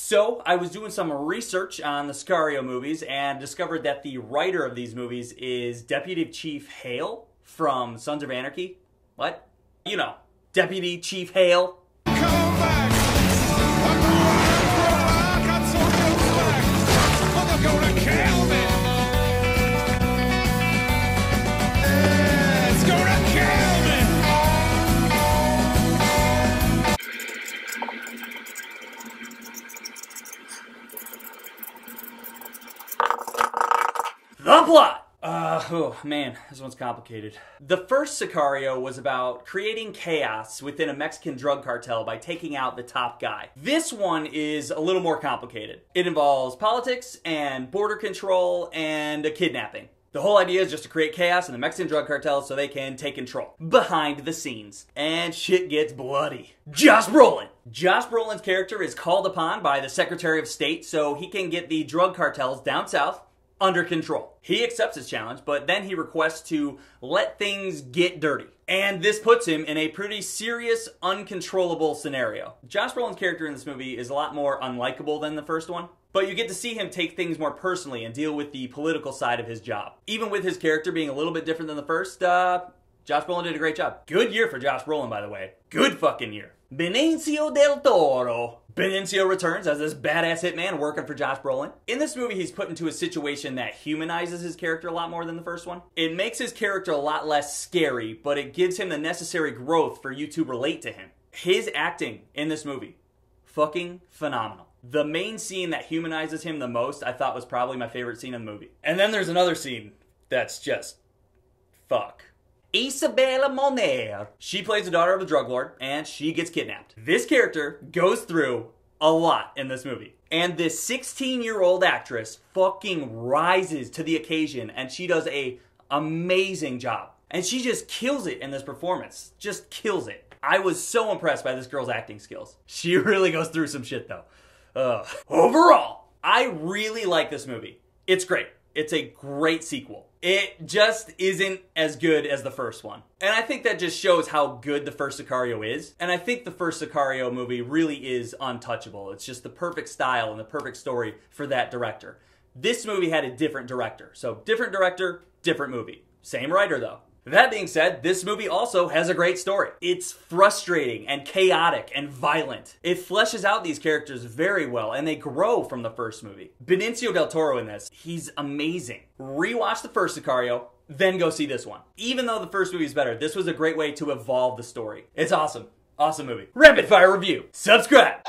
So, I was doing some research on the Sicario movies and discovered that the writer of these movies is Deputy Chief Hale from Sons of Anarchy. What? You know, Deputy Chief Hale. Come back! I got so back, but they're gonna kill me! It's gonna kill me! The plot! Oh man, this one's complicated. The first Sicario was about creating chaos within a Mexican drug cartel by taking out the top guy. This one is a little more complicated. It involves politics and border control and a kidnapping. The whole idea is just to create chaos in the Mexican drug cartel so they can take control. Behind the scenes. And shit gets bloody. Josh Brolin! Josh Brolin's character is called upon by the Secretary of State so he can get the drug cartels down south under control. He accepts his challenge, but then he requests to let things get dirty. And this puts him in a pretty serious, uncontrollable scenario. Josh Brolin's character in this movie is a lot more unlikable than the first one, but you get to see him take things more personally and deal with the political side of his job. Even with his character being a little bit different than the first, Josh Brolin did a great job. Good year for Josh Brolin, by the way. Good fucking year. Benicio del Toro. Benicio returns as this badass hitman working for Josh Brolin. In this movie, he's put into a situation that humanizes his character a lot more than the first one. It makes his character a lot less scary, but it gives him the necessary growth for you to relate to him. His acting in this movie, fucking phenomenal. The main scene that humanizes him the most, I thought was probably my favorite scene in the movie. And then there's another scene that's just fuck. Isabella Moner. She plays the daughter of a drug lord, and she gets kidnapped. This character goes through a lot in this movie. And this 16-year-old actress fucking rises to the occasion, and she does an amazing job. And she just kills it in this performance. Just kills it. I was so impressed by this girl's acting skills. She really goes through some shit, though. Overall, I really like this movie. It's great. It's a great sequel. It just isn't as good as the first one. And I think that just shows how good the first Sicario is. And I think the first Sicario movie really is untouchable. It's just the perfect style and the perfect story for that director. This movie had a different director. So different director, different movie. Same writer though. That being said, this movie also has a great story. It's frustrating and chaotic and violent. It fleshes out these characters very well, and they grow from the first movie. Benicio del Toro in this, he's amazing. Rewatch the first Sicario, then go see this one. Even though the first movie is better, this was a great way to evolve the story. It's awesome. Awesome movie. Rapid fire review. Subscribe.